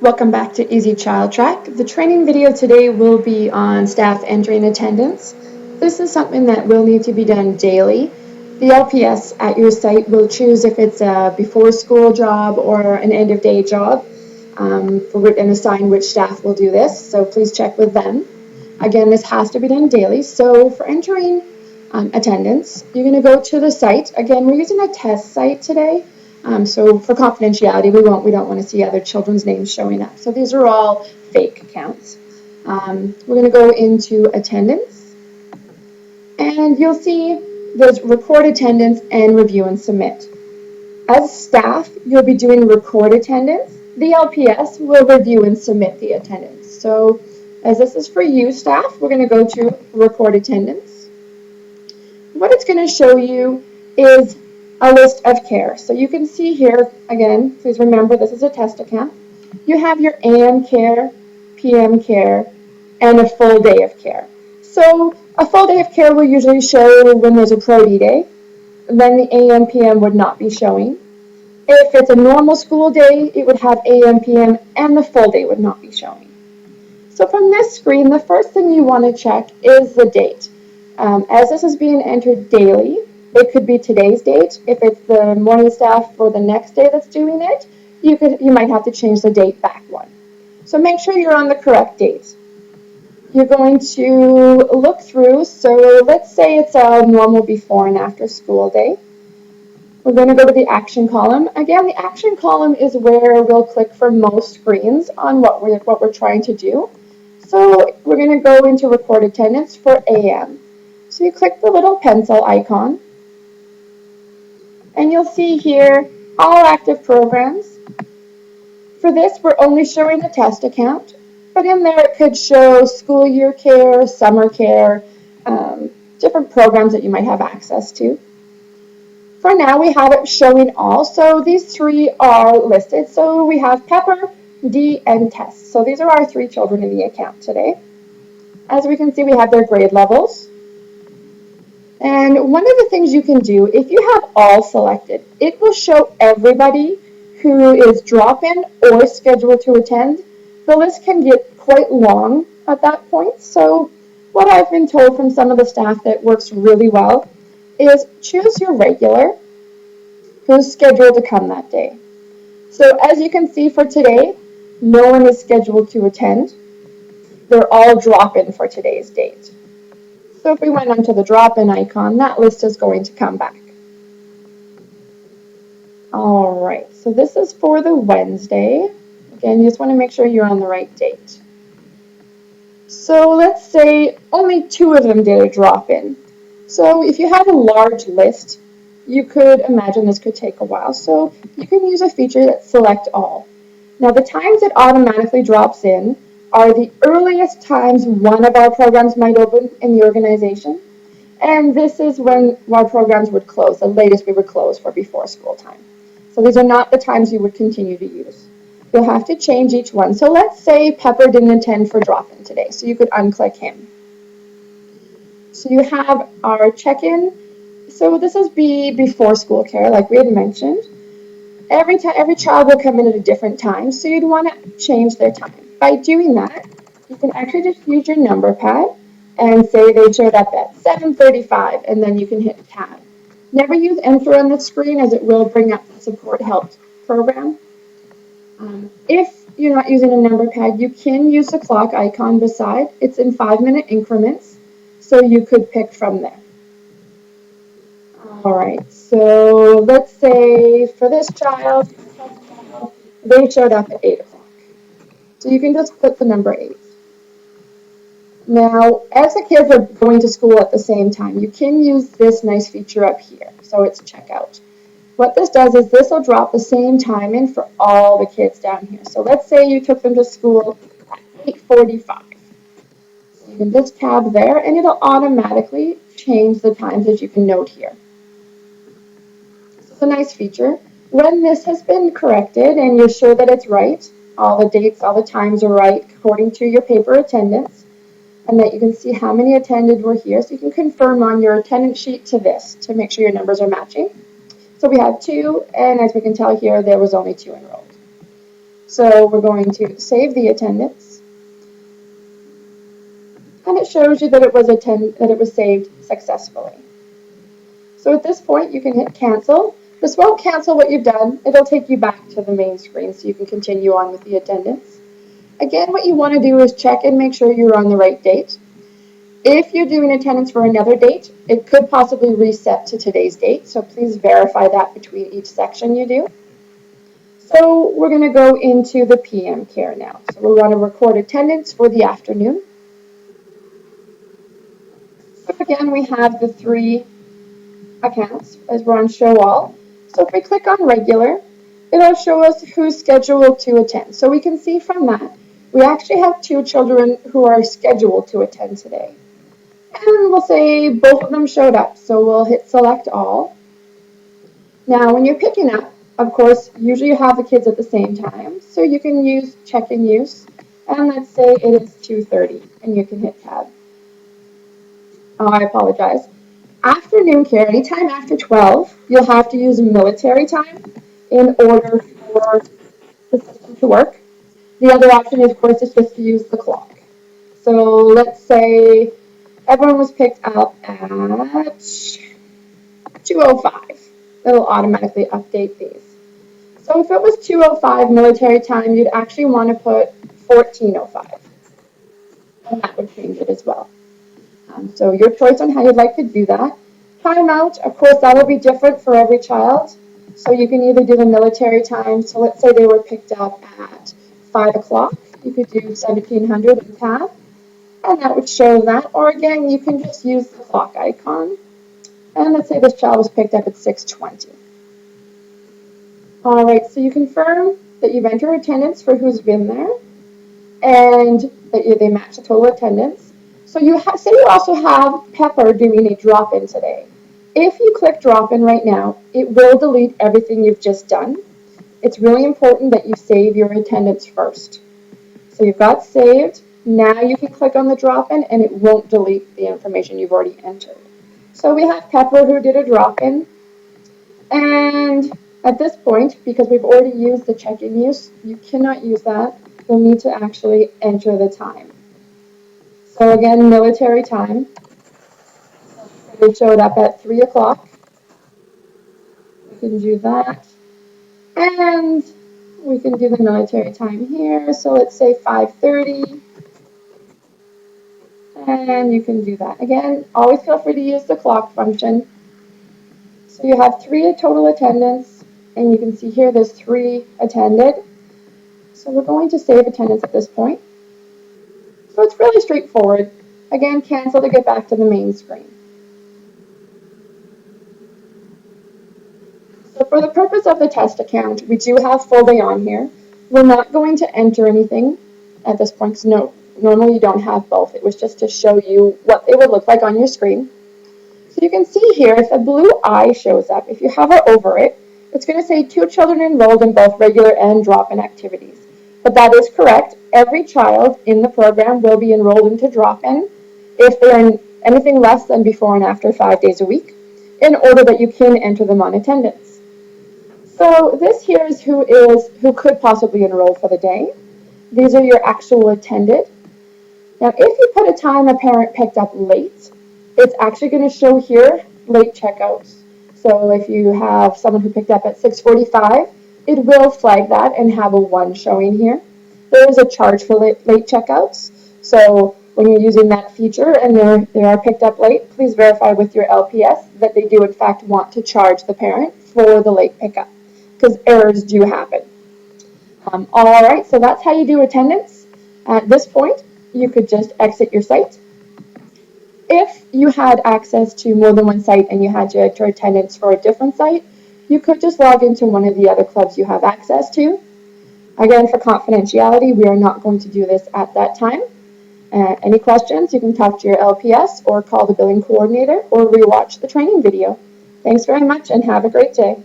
Welcome back to Easy Child Track. The training video today will be on staff entering attendance. This is something that will need to be done daily. The LPS at your site will choose if it's a before school job or an end of day job and assign which staff will do this, so please check with them. Again, this has to be done daily. So for entering attendance, you're going to go to the site. Again, we're using a test site today. So for confidentiality, we don't want to see other children's names showing up. So these are all fake accounts. We're going to go into attendance, and you'll see there's record attendance and review and submit. As staff, you'll be doing record attendance. The LPS will review and submit the attendance. So as this is for you, staff, we're going to go to record attendance. What it's going to show you is a list of care. So you can see here, again, please remember this is a test account. You have your AM care, PM care, and a full day of care. So a full day of care will usually show when there's a Pro-D day. Then the AM, PM would not be showing. If it's a normal school day, it would have AM, PM, and the full day would not be showing. So from this screen, the first thing you want to check is the date. As this is being entered daily, it could be today's date. If it's the morning staff for the next day that's doing it, you might have to change the date back one. So make sure you're on the correct date. You're going to look through, so let's say it's a normal before and after school day. We're going to go to the action column. Again, the action column is where we'll click for most screens on what we're trying to do. So we're going to go into record attendance for AM. So you click the little pencil icon, and you'll see here all active programs. For this, we're only showing the test account, but in there it could show school year care, summer care, different programs that you might have access to. For now, we have it showing all, so these three are listed. So we have Pepper, D, and Tess. So these are our three children in the account today. As we can see, we have their grade levels. And one of the things you can do, if you have all selected, it will show everybody who is drop-in or scheduled to attend. The list can get quite long at that point. So what I've been told from some of the staff that works really well is choose your regular who's scheduled to come that day. So as you can see for today, no one is scheduled to attend. They're all drop-in for today's date. So if we went onto the drop-in icon, that list is going to come back. All right, so this is for the Wednesday. Again, you just want to make sure you're on the right date. So let's say only two of them did a drop-in. So if you have a large list, you could imagine this could take a while. So you can use a feature that select all. Now the times it automatically drops in are the earliest times one of our programs might open in the organization. And this is when our programs would close, the latest we would close for before school time. So these are not the times you would continue to use. You'll have to change each one. So let's say Pepper didn't attend for drop-in today, so you could unclick him. So you have our check-in. So this is before school care, like we had mentioned. Every child will come in at a different time, so you'd want to change their time. By doing that, you can actually just use your number pad and say they showed up at 7:35, and then you can hit tab. Never use enter on the screen, as it will bring up the support help program. If you're not using a number pad, you can use the clock icon beside. It's in 5-minute increments, so you could pick from there. All right, so let's say for this child, they showed up at 8 o'clock. So you can just put the number 8. Now, as the kids are going to school at the same time, you can use this nice feature up here. So it's checkout. What this does is this will drop the same time in for all the kids down here. So let's say you took them to school at 8:45. You can just tab there, and it'll automatically change the times, as you can note here. It's a nice feature. When this has been corrected and you're sure that it's right, all the dates, all the times are right according to your paper attendance, and that you can see how many attended were here, so you can confirm on your attendance sheet to this to make sure your numbers are matching. So we have 2, and as we can tell here, there was only 2 enrolled. So we're going to save the attendance, and it shows you that it was saved successfully. So at this point, you can hit cancel. This won't cancel what you've done. It'll take you back to the main screen so you can continue on with the attendance. Again, what you want to do is check and make sure you're on the right date. If you're doing attendance for another date, it could possibly reset to today's date, so please verify that between each section you do. So we're going to go into the PM care now. So we want to record attendance for the afternoon. So again, we have the 3 accounts as we're on show all. So if we click on regular, it'll show us who's scheduled to attend. So we can see from that, we actually have 2 children who are scheduled to attend today. And we'll say both of them showed up, so we'll hit select all. Now when you're picking up, of course, usually you have the kids at the same time, so you can use check in use, and let's say it is 2:30, and you can hit tab. Oh, I apologize. Afternoon care, anytime after 12, you'll have to use military time in order for the system to work. The other option, of course, is just to use the clock. So let's say everyone was picked up at 2:05. It'll automatically update these. So if it was 2:05 military time, you'd actually want to put 14:05, and that would change it as well. So your choice on how you'd like to do that. Timeout, of course, that'll be different for every child. So you can either do the military time. So let's say they were picked up at 5 o'clock. You could do 1700 and tab, and that would show that. Or again, you can just use the clock icon. And let's say this child was picked up at 6:20. All right, so you confirm that you've entered attendance for who's been there, and that they match the total attendance. So say you also have Pepper doing a drop-in today. If you click drop-in right now, it will delete everything you've just done. It's really important that you save your attendance first. So you've got saved. Now you can click on the drop-in and it won't delete the information you've already entered. So we have Pepper who did a drop-in. And at this point, because we've already used the check-in use, you cannot use that. You'll need to actually enter the time. So again, military time. They showed up at 3 o'clock. We can do that. And we can do the military time here. So let's say 5:30. And you can do that. Again, always feel free to use the clock function. So you have 3 total attendance. And you can see here there's 3 attended. So we're going to save attendance at this point. So it's really straightforward. Again, cancel to get back to the main screen. So for the purpose of the test account, we do have full day on here. We're not going to enter anything at this point. No, normally you don't have both. It was just to show you what they would look like on your screen. So you can see here, if a blue eye shows up, if you hover over it, it's going to say 2 children enrolled in both regular and drop-in activities. But that is correct. Every child in the program will be enrolled into drop-in if they're in anything less than before and after 5 days a week, in order that you can enter them on attendance. So this here is who could possibly enroll for the day. These are your actual attended. Now, if you put a time a parent picked up late, it's actually going to show here late checkouts. So if you have someone who picked up at 6:45, it will flag that and have a 1 showing here. There is a charge for late checkouts. So when you're using that feature and they are picked up late, please verify with your LPS that they do in fact want to charge the parent for the late pickup, because errors do happen. All right, so that's how you do attendance. At this point, you could just exit your site. If you had access to more than one site and you had to enter attendance for a different site, you could just log into one of the other clubs you have access to. Again, for confidentiality, we are not going to do this at that time. Any questions, you can talk to your LPS or call the billing coordinator or rewatch the training video. Thanks very much and have a great day.